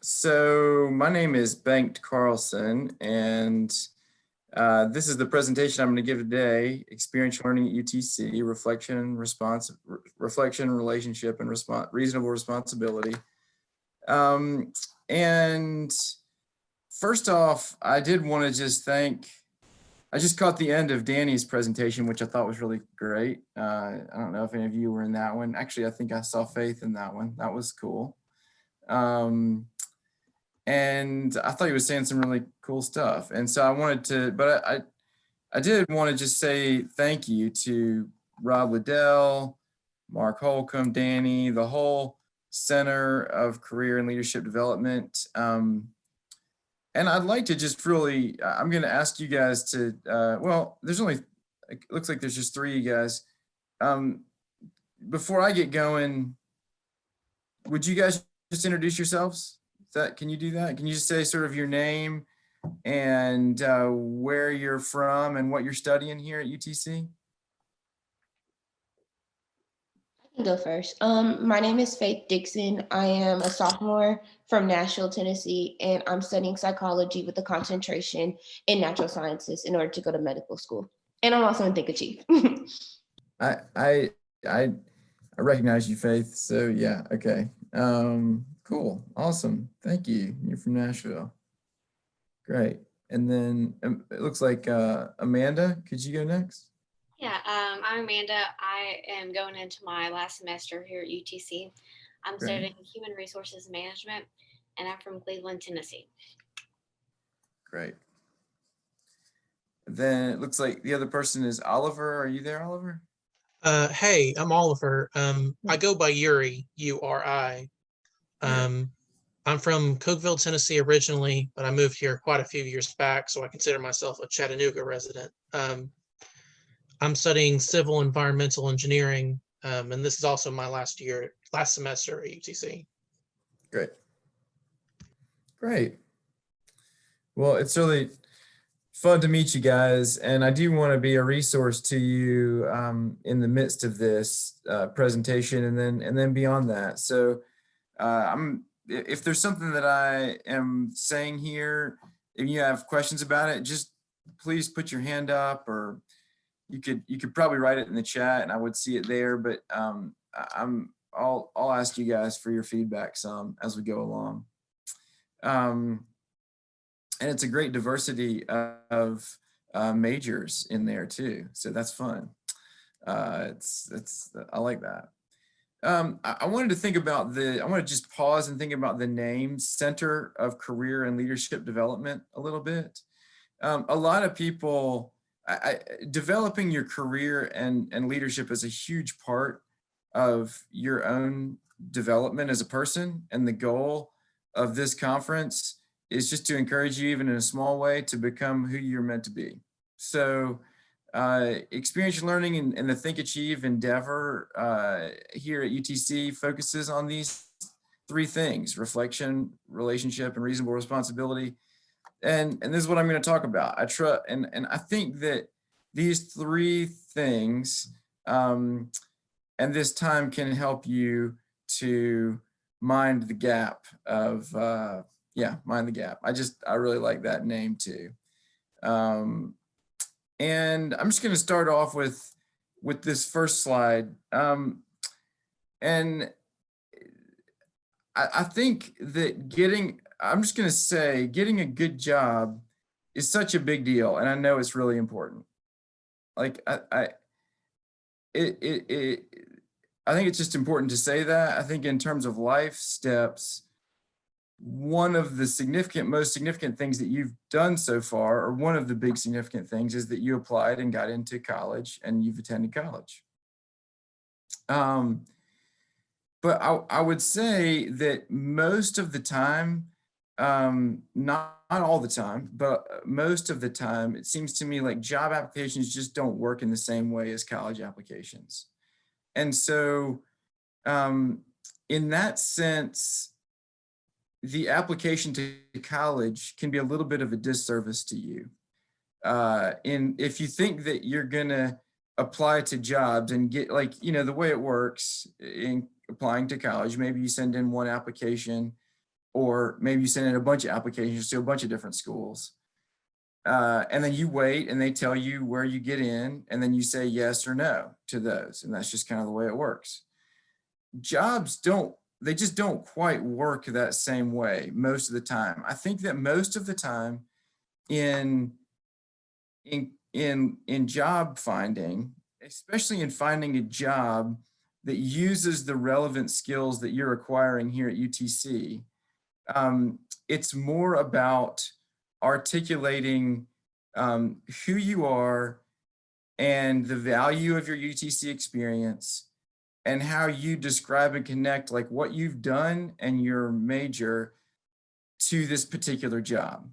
So my name is Bengt Carlson, and this is the presentation I'm going to give today: experiential learning at UTC, reflection, relationship, and reasonable responsibility. Um, and first off, I did want to just thank. I just caught the end of Danny's presentation, which I thought was really great. I don't know if any of you were in that one. Actually, I think I saw Faith in that one. That was cool. And I thought he was saying some really cool stuff. And so I wanted to, but I did want to just say thank you to Rob Liddell, Mark Holcomb, Danny, the whole Center of Career and Leadership Development. And I'd like to just really, I'm going to ask you guys to, well, there's only, it looks like there's just three of you guys. Before I get going, would you guys just introduce yourselves? Can you do that? Can you just say sort of your name and where you're from and what you're studying here at UTC? I can go first. My name is Faith Dixon. I am a sophomore from Nashville, Tennessee, and I'm studying psychology with a concentration in natural sciences in order to go to medical school. And I'm also in Think Achieve. I recognize you, Faith. So yeah, okay. Cool, awesome. Thank you. You're from Nashville. Great. And then it looks like Amanda, could you go next? Yeah, I'm Amanda. I am going into my last semester here at UTC. I'm Great. studying human resources management, and I'm from Cleveland, Tennessee. Great. Then it looks like the other person is Oliver. Are you there, Oliver? Hey, I'm Oliver. I go by Yuri, U-R-I. I'm from Cokeville, Tennessee originally, but I moved here quite a few years back, so I consider myself a Chattanooga resident. I'm studying civil environmental engineering, and this is also my last semester at UTC. Great. Great. Well, it's really fun to meet you guys, and I do want to be a resource to you in the midst of this presentation, and then beyond that. So, if there's something that I am saying here, if you have questions about it, just please put your hand up, or you could probably write it in the chat, and I would see it there. But I'll ask you guys for your feedback some as we go along. And it's a great diversity of majors in there too, so that's fun. I like that. I wanted to think about I want to just pause and think about the name Center of Career and Leadership Development a little bit. A lot of people, developing your career and leadership is a huge part of your own development as a person, and the goal of this conference is just to encourage you, even in a small way, to become who you're meant to be. So experiential learning and the Think Achieve endeavor here at UTC focuses on these three things: reflection, relationship, and reasonable responsibility. And this is what I'm going to talk about. And I think that these three things and this time can help you to mind the gap of mind the gap. I really like that name too. And I'm just going to start off with this first slide. And I think that getting a good job is such a big deal, and I know it's really important. Like I think it's just important to say that. I think in terms of life steps, one of the most significant things that you've done so far, or one of the big significant things, is that you applied and got into college and you've attended college. But I would say that most of the time, not all the time, but most of the time, it seems to me like job applications just don't work in the same way as college applications. And so in that sense, the application to college can be a little bit of a disservice to you. If you think that you're gonna apply to jobs and get, like, the way it works in applying to college, maybe you send in one application, or maybe you send in a bunch of applications to a bunch of different schools. And then you wait and they tell you where you get in, and then you say yes or no to those. And that's just kind of the way it works. Jobs they just don't quite work that same way most of the time. I think that most of the time in job finding, especially in finding a job that uses the relevant skills that you're acquiring here at UTC, it's more about articulating who you are and the value of your UTC experience and how you describe and connect like what you've done and your major to this particular job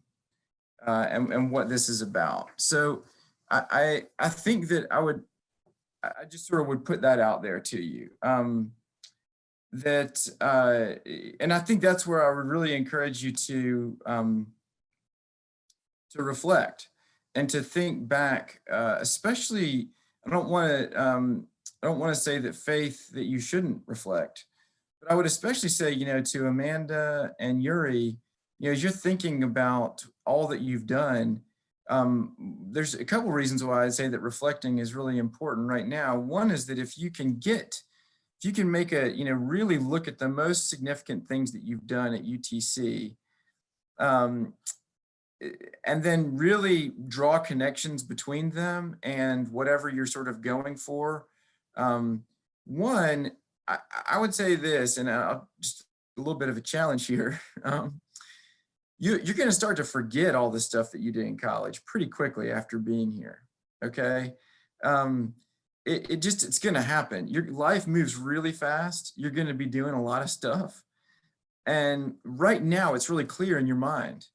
and what this is about. So I think that I just sort of would put that out there to you. And I think that's where I would really encourage you to reflect and to think back, especially, I don't want to say that Faith, that you shouldn't reflect, but I would especially say, to Amanda and Yuri, as you're thinking about all that you've done, there's a couple reasons why I'd say that reflecting is really important right now. One is that if you can make really look at the most significant things that you've done at UTC, and then really draw connections between them and whatever you're sort of going for. One, I would say this, and I'll just a little bit of a challenge here. You're going to start to forget all the stuff that you did in college pretty quickly after being here. Okay. It's going to happen. Your life moves really fast. You're going to be doing a lot of stuff. And right now it's really clear in your mind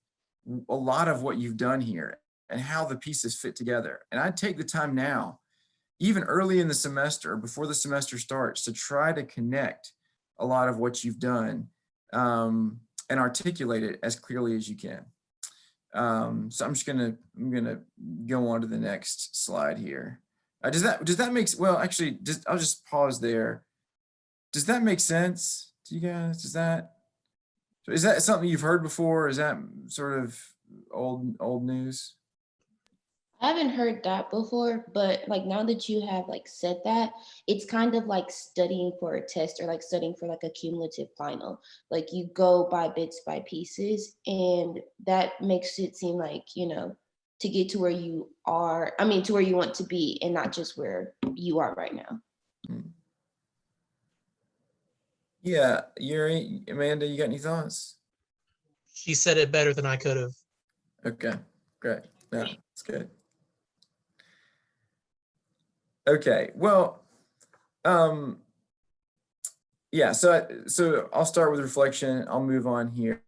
a lot of what you've done here and how the pieces fit together. And I'd take the time now, even early in the semester, before the semester starts, to try to connect a lot of what you've done and articulate it as clearly as you can. So I'm gonna go on to the next slide here. Does that make, well, actually, I'll just pause there. Does that make sense to you guys? Is that something you've heard before? Is that sort of old news? I haven't heard that before, but like now that you have like said that, it's kind of like studying for a test or like studying for like a cumulative final. Like you go by bits by pieces, and that makes it seem like, to get to where you are, to where you want to be, and not just where you are right now. Yeah, Yuri, Amanda, you got any thoughts? She said it better than I could have. Okay, great. Yeah, that's good. Okay, well, yeah, so I'll start with reflection. I'll move on here.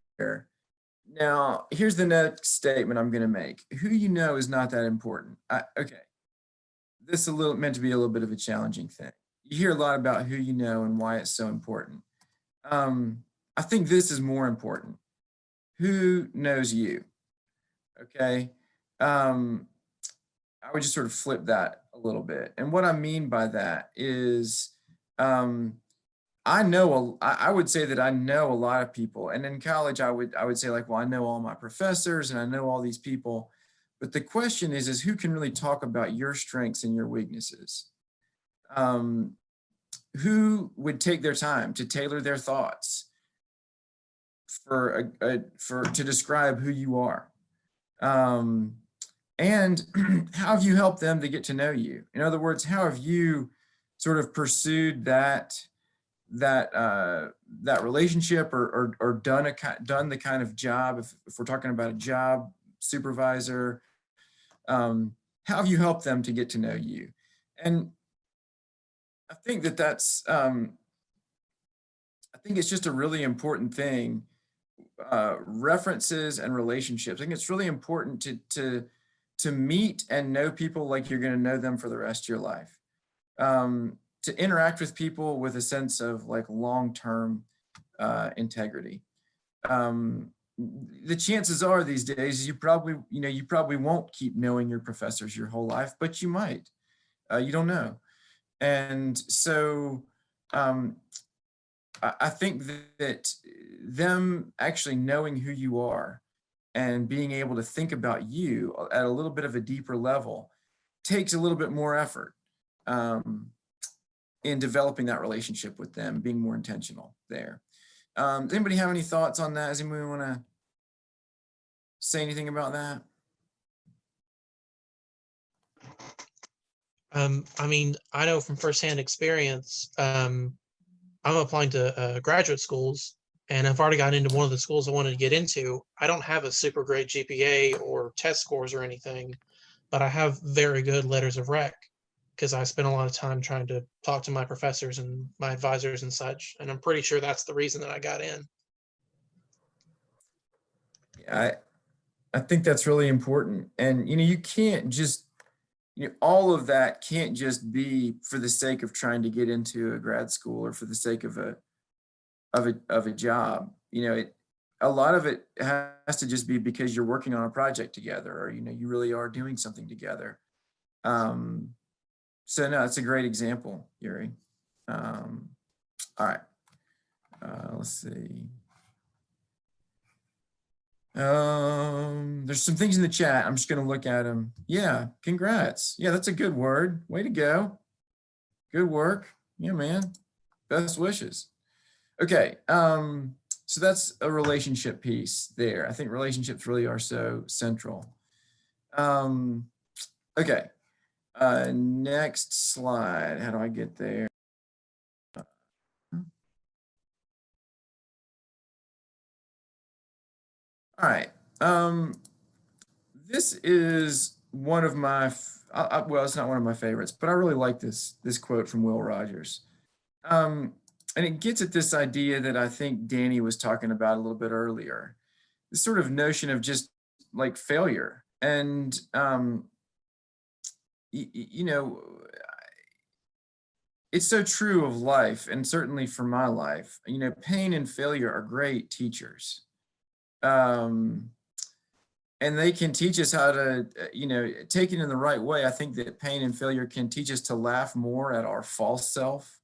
Now, here's the next statement I'm going to make. Who you know is not that important. Okay, this is meant to be a little bit of a challenging thing. You hear a lot about who you know and why it's so important. I think this is more important. Who knows you? Okay. I would just sort of flip that a little bit. And what I mean by that is, I would say that I know a lot of people. And in college, I would say like, well, I know all my professors and I know all these people. But the question is who can really talk about your strengths and your weaknesses? Who would take their time to tailor their thoughts to describe who you are? And how have you helped them to get to know you? In other words, how have you sort of pursued that relationship or done the kind of job, if we're talking about a job supervisor, how have you helped them to get to know you? And I think that's I think it's just a really important thing. References and relationships. I think it's really important to meet and know people like you're going to know them for the rest of your life. To interact with people with a sense of like long-term integrity. The chances are these days you probably won't keep knowing your professors your whole life, but you might. You don't know. And so I think that them actually knowing who you are and being able to think about you at a little bit of a deeper level takes a little bit more effort in developing that relationship with them, being more intentional there. Does anybody have any thoughts on that? Does anybody want to say anything about that? I mean, I know from firsthand experience, I'm applying to graduate schools, and I've already gotten into one of the schools I wanted to get into. I don't have a super great GPA or test scores or anything, but I have very good letters of rec because I spent a lot of time trying to talk to my professors and my advisors and such. And I'm pretty sure that's the reason that I got in. I think that's really important. And, you can't just, all of that can't just be for the sake of trying to get into a grad school or for the sake of a job. A lot of it has to just be because you're working on a project together, or, you really are doing something together. So no, it's a great example, Yuri. All right. Let's see. There's some things in the chat. I'm just going to look at them. Yeah, congrats. Yeah, that's a good word. Way to go. Good work. Yeah, man. Best wishes. Okay. So that's a relationship piece there. I think relationships really are so central. Okay. Next slide. How do I get there? All right. This is one of my, well, it's not one of my favorites, but I really like this quote from Will Rogers. And it gets at this idea that I think Danny was talking about a little bit earlier. This sort of notion of just like failure. And, it's so true of life, and certainly for my life. Pain and failure are great teachers. And they can teach us how to, take it in the right way. I think that pain and failure can teach us to laugh more at our false self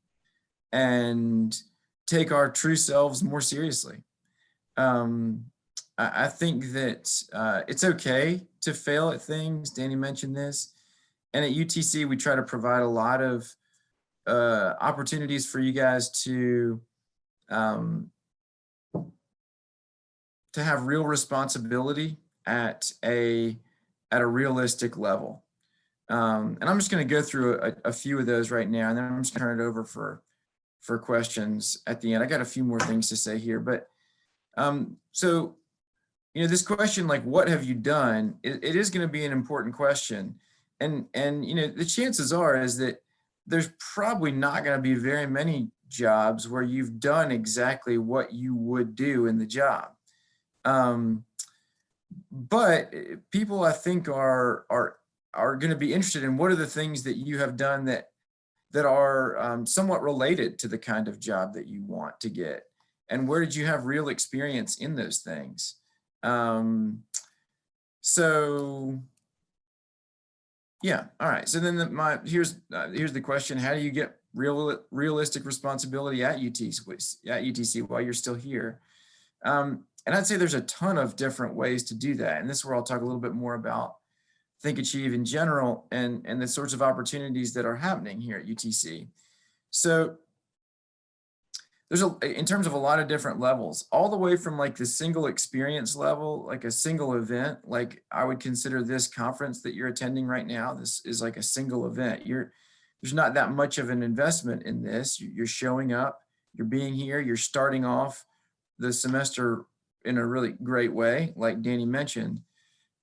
and take our true selves more seriously. I think that it's okay to fail at things. Danny mentioned this. And at UTC, we try to provide a lot of opportunities for you guys to have real responsibility at a realistic level. And I'm just going to go through a few of those right now, and then I'm just going to turn it over for questions at the end. I got a few more things to say here, but so, this question, like, what have you done? It is going to be an important question. And the chances are is that there's probably not going to be very many jobs where you've done exactly what you would do in the job. But people, I think, are going to be interested in what are the things that you have done that are somewhat related to the kind of job that you want to get, and where did you have real experience in those things? So yeah, all right. So then here's the question: how do you get realistic responsibility at UTC while you're still here? And I'd say there's a ton of different ways to do that. And this is where I'll talk a little bit more about Think Achieve in general and the sorts of opportunities that are happening here at UTC. So there's in terms of a lot of different levels, all the way from like the single experience level, like a single event, like I would consider this conference that you're attending right now. This is like a single event. There's not that much of an investment in this. You're showing up, you're being here, you're starting off the semester in a really great way, like Danny mentioned.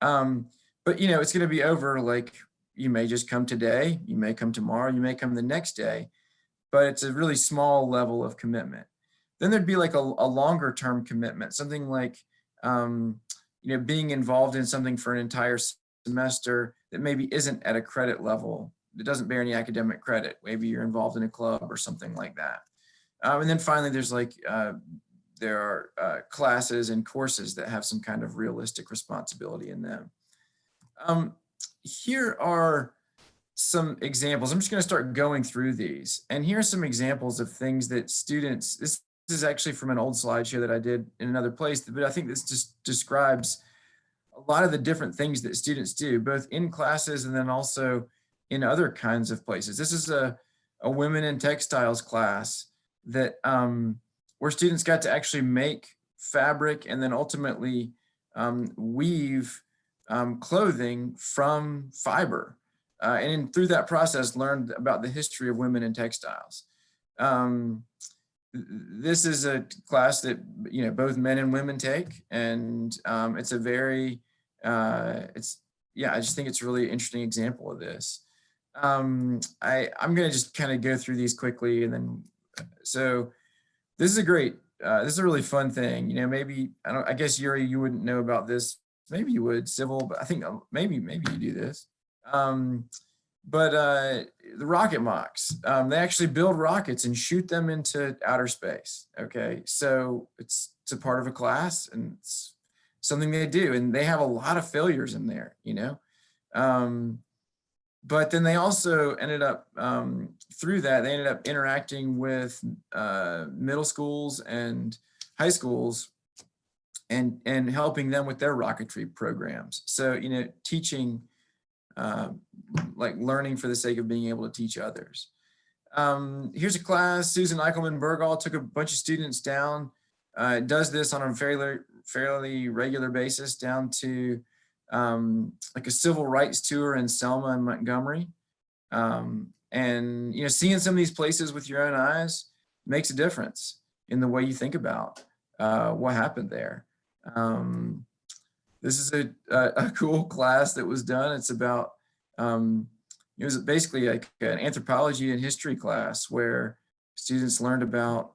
But it's going to be over. Like, you may just come today, you may come tomorrow, you may come the next day, but it's a really small level of commitment. Then there'd be like a longer term commitment, something like, being involved in something for an entire semester that maybe isn't at a credit level. It doesn't bear any academic credit. Maybe you're involved in a club or something like that. And then finally, there's like, there are classes and courses that have some kind of realistic responsibility in them. Here are some examples. I'm just going to start going through these. And here are some examples of things that students, this is actually from an old slideshow that I did in another place, but I think this just describes a lot of the different things that students do, both in classes and then also in other kinds of places. This is a women in textiles class that where students got to actually make fabric and then ultimately weave clothing from fiber. Through that process, learned about the history of women in textiles. This is a class that both men and women take, and it's a very I just think it's a really interesting example of this. I'm going to just kind of go through these quickly, and then so this is a great this is a really fun thing. Maybe I guess Yuri, you wouldn't know about this. Maybe you would, Civil, but I think maybe you do this. But the rocket mocks, they actually build rockets and shoot them into outer space. Okay, so it's a part of a class and it's something they do, and they have a lot of failures in there, but then they also ended up through that they ended up interacting with middle schools and high schools and helping them with their rocketry programs. So teaching like learning for the sake of being able to teach others. Here's a class. Susan Eichelman Bergall took a bunch of students down, does this on a fairly regular basis down to like a civil rights tour in Selma and Montgomery. And seeing some of these places with your own eyes makes a difference in the way you think about what happened there. This is a cool class that was done. It's about, it was basically like an anthropology and history class where students learned about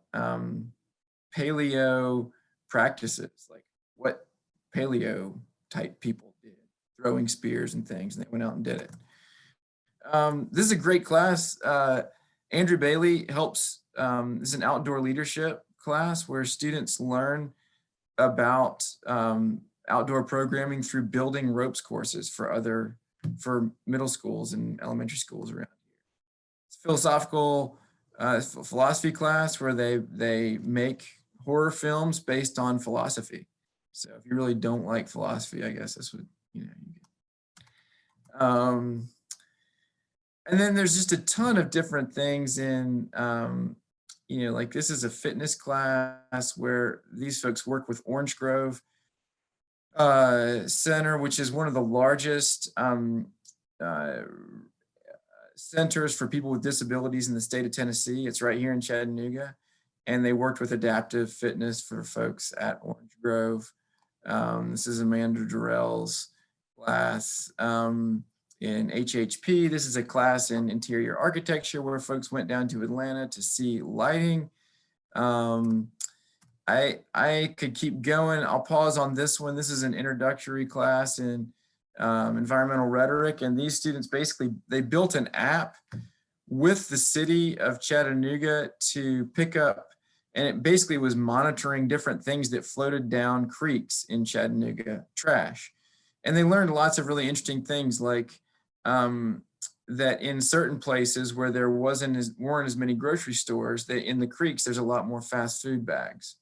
paleo practices, like what paleo type people did, throwing spears and things, and they went out and did it. This is a great class. Andrew Bailey helps, this is an outdoor leadership class where students learn about outdoor programming through building ropes courses for middle schools and elementary schools around here. It's philosophical philosophy class where they make horror films based on philosophy. So if you really don't like philosophy, I guess that's what you get. And then there's just a ton of different things in like this is a fitness class where these folks work with Orange Grove Center, which is one of the largest centers for people with disabilities in the state of Tennessee. It's right here in Chattanooga. And they worked with adaptive fitness for folks at Orange Grove. This is Amanda Durrell's class. In HHP, this is a class in interior architecture where folks went down to Atlanta to see lighting. I could keep going. I'll pause on this one. This is an introductory class in environmental rhetoric. And these students basically, they built an app with the city of Chattanooga to pick up, and it basically was monitoring different things that floated down creeks in Chattanooga, trash. And they learned lots of really interesting things like that in certain places where there weren't as many grocery stores, that in the creeks, there's a lot more fast food bags.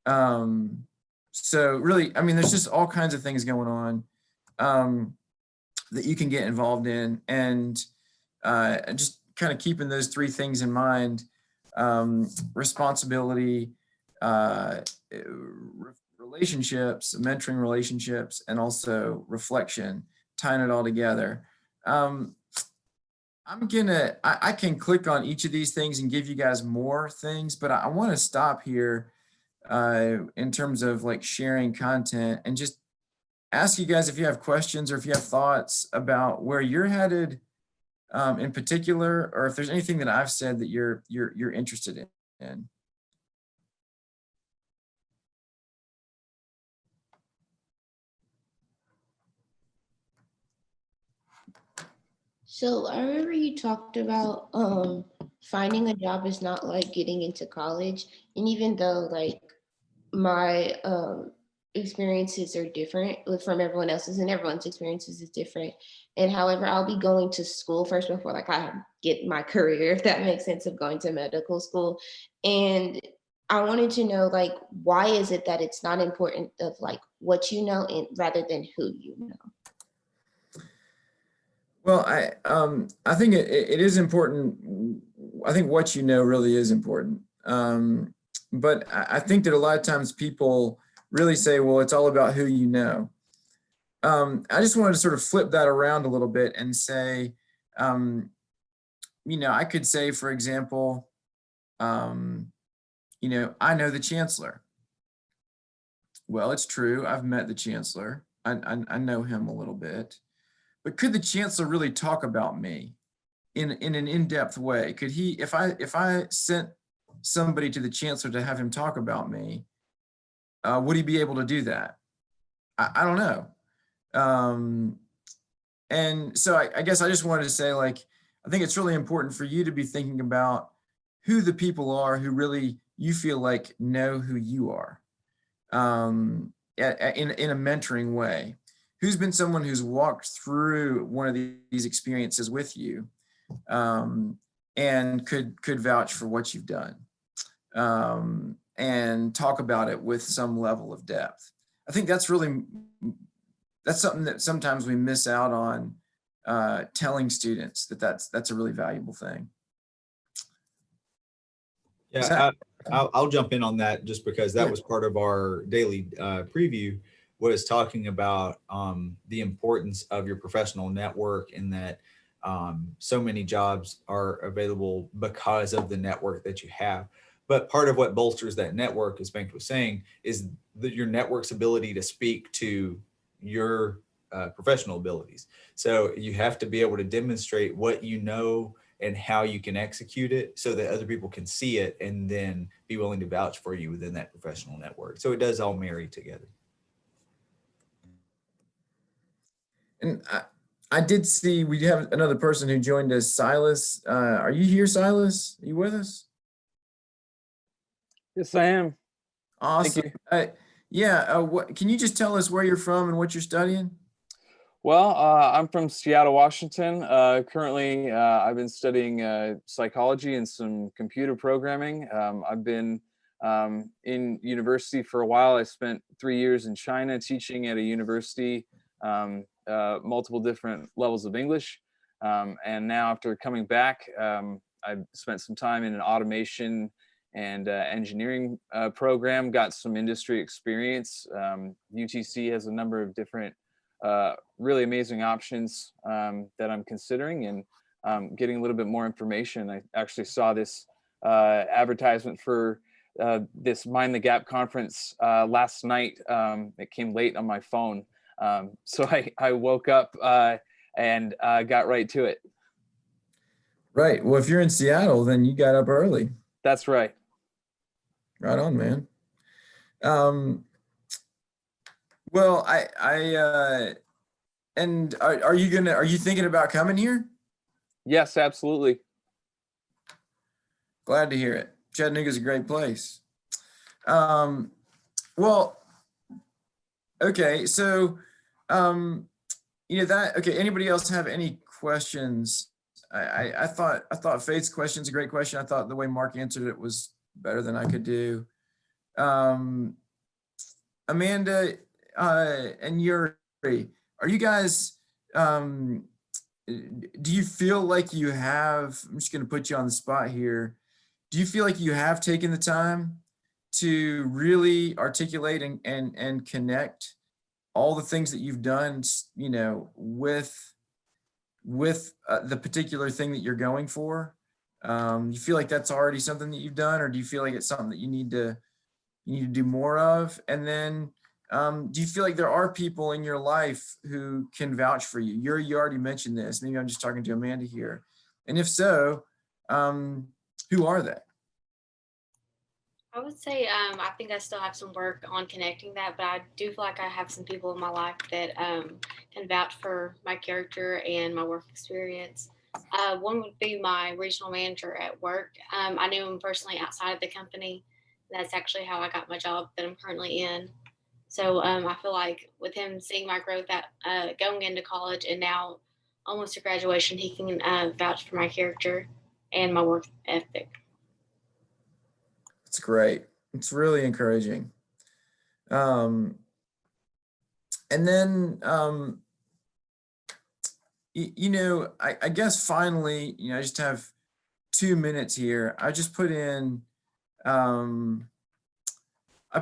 So really, I mean, there's just all kinds of things going on that you can get involved in, and just kind of keeping those three things in mind: responsibility, relationships, mentoring relationships, and also reflection, tying it all together. I can click on each of these things and give you guys more things, but I want to stop here in terms of like sharing content and just ask you guys if you have questions or if you have thoughts about where you're headed in particular, or if there's anything that I've said that you're interested in. So I remember you talked about finding a job is not like getting into college. And even though like my experiences are different from everyone else's, and everyone's experiences is different. And however, I'll be going to school first before like I get my career, if that makes sense, of going to medical school. And I wanted to know, like, why is it that it's not important of like what you know and rather than who you know? Well, I think it is important. I think what you know really is important. But I think that a lot of times people really say, well, it's all about who you know. I just wanted to sort of flip that around a little bit and say, I could say, for example, I know the chancellor. Well, it's true. I've met the chancellor. I know him a little bit. But could the chancellor really talk about me in an in-depth way? Could he, if I sent somebody to the chancellor to have him talk about me, would he be able to do that? I don't know. And so I guess I just wanted to say, like, I think it's really important for you to be thinking about who the people are who really you feel like know who you are, in a mentoring way. Who's been someone who's walked through one of these experiences with you, and could vouch for what you've done, and talk about it with some level of depth. I think that's something that sometimes we miss out on, telling students that's a really valuable thing. Yeah, I'll jump in on that just because that was part of our daily preview, was talking about the importance of your professional network, and that so many jobs are available because of the network that you have. But part of what bolsters that network, as Bengt was saying, is your network's ability to speak to your professional abilities. So you have to be able to demonstrate what you know and how you can execute it so that other people can see it and then be willing to vouch for you within that professional network. So it does all marry together. And I did see we have another person who joined us, Silas. Are you here, Silas? Are you with us? Yes, I am. Awesome. What can you just tell us where you're from and what you're studying? Well, I'm from Seattle, Washington. Currently, I've been studying psychology and some computer programming. I've been in university for a while. I spent 3 years in China teaching at a university, multiple different levels of English. And now after coming back, I've spent some time in an automation and engineering program, got some industry experience. UTC has a number of different really amazing options that I'm considering, and getting a little bit more information. I actually saw this advertisement for this Mind the Gap conference last night. It came late on my phone. So I woke up and got right to it. Right. Well, if you're in Seattle, then you got up early. That's right. Right on, man. Well, and are you thinking about coming here? Yes, absolutely. Glad to hear it. Chattanooga's a great place. Well, okay. So, okay. Anybody else have any questions? I thought Faith's question is a great question. I thought the way Mark answered it was better than I could do. Amanda, and Yuri, are you guys, do you feel like you have, I'm just going to put you on the spot here. Do you feel like you have taken the time to really articulate and connect all the things that you've done, with the particular thing that you're going for? You feel like that's already something that you've done, or do you feel like it's something that you need to do more of? And then, do you feel like there are people in your life who can vouch for you? You already mentioned this. Maybe I'm just talking to Amanda here. And if so, who are they? I would say I think I still have some work on connecting that, but I do feel like I have some people in my life that can vouch for my character and my work experience. One would be my regional manager at work. I knew him personally outside of the company. That's actually how I got my job that I'm currently in. So I feel like with him seeing my growth at going into college and now almost to graduation, he can vouch for my character and my work ethic. That's great. It's really encouraging. And then, you know, I guess finally, you know, I just have 2 minutes here. I just put in, I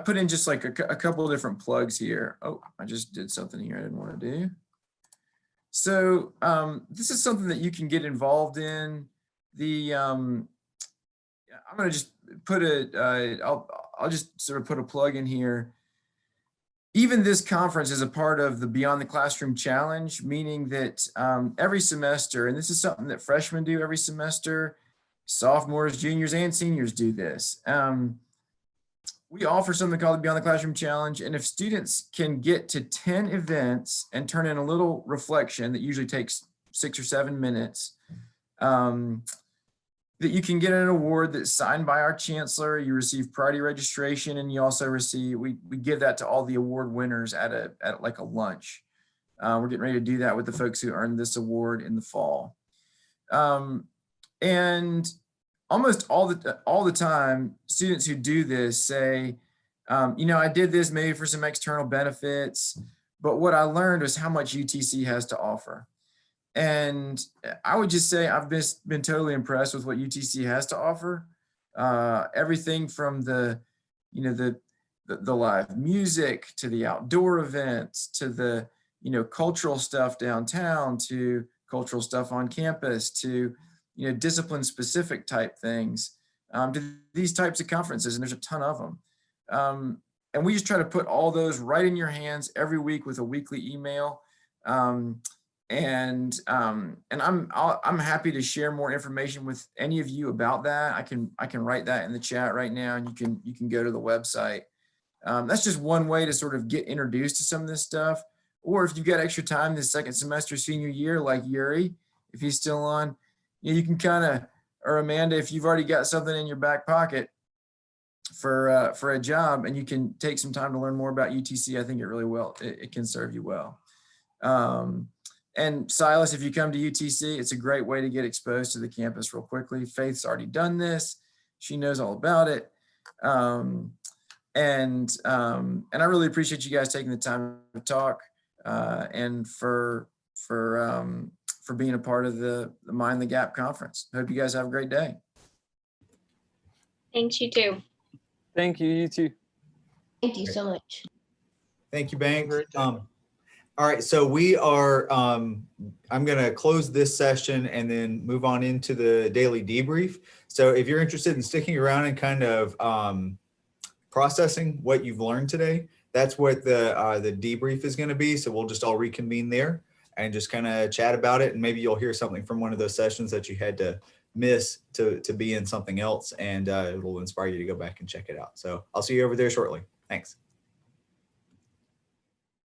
put in just like a couple of different plugs here. Oh, I just did something here I didn't want to do. So this is something that you can get involved in. I'm going to just put I'll just sort of put a plug in here. Even this conference is a part of the Beyond the Classroom Challenge, meaning that every semester, and this is something that freshmen do every semester, sophomores, juniors, and seniors do this. We offer something called the Beyond the Classroom Challenge, and if students can get to 10 events and turn in a little reflection that usually takes 6 or 7 minutes, that you can get an award that's signed by our chancellor. You receive priority registration, and you also receive, we give that to all the award winners at like a lunch. We're getting ready to do that with the folks who earned this award in the fall. And almost all the time, students who do this say, you know, I did this maybe for some external benefits, but what I learned was how much UTC has to offer. And I would just say I've been totally impressed with what UTC has to offer. Everything from the live music to the outdoor events to the, you know, cultural stuff downtown to cultural stuff on campus to, you know, discipline specific type things, to these types of conferences, and there's a ton of them. And we just try to put all those right in your hands every week with a weekly email. And I'm happy to share more information with any of you about that. I can write that in the chat right now, and you can go to the website. That's just one way to sort of get introduced to some of this stuff. Or if you've got extra time this second semester, senior year, like Yuri, if he's still on, you can kind of, or Amanda, if you've already got something in your back pocket for a job, and you can take some time to learn more about UTC, I think it can serve you well. And Silas, if you come to UTC, it's a great way to get exposed to the campus real quickly. Faith's already done this. She knows all about it. And I really appreciate you guys taking the time to talk and for being a part of the Mind the Gap conference. Hope you guys have a great day. Thanks, you too. Thank you, you too. Thank you so much. Thank you, Banks. Great day. All right, so we are, I'm going to close this session and then move on into the daily debrief. So if you're interested in sticking around and kind of processing what you've learned today, that's what the debrief is going to be. So we'll just all reconvene there and just kind of chat about it. And maybe you'll hear something from one of those sessions that you had to miss to be in something else, and it will inspire you to go back and check it out. So I'll see you over there shortly. Thanks.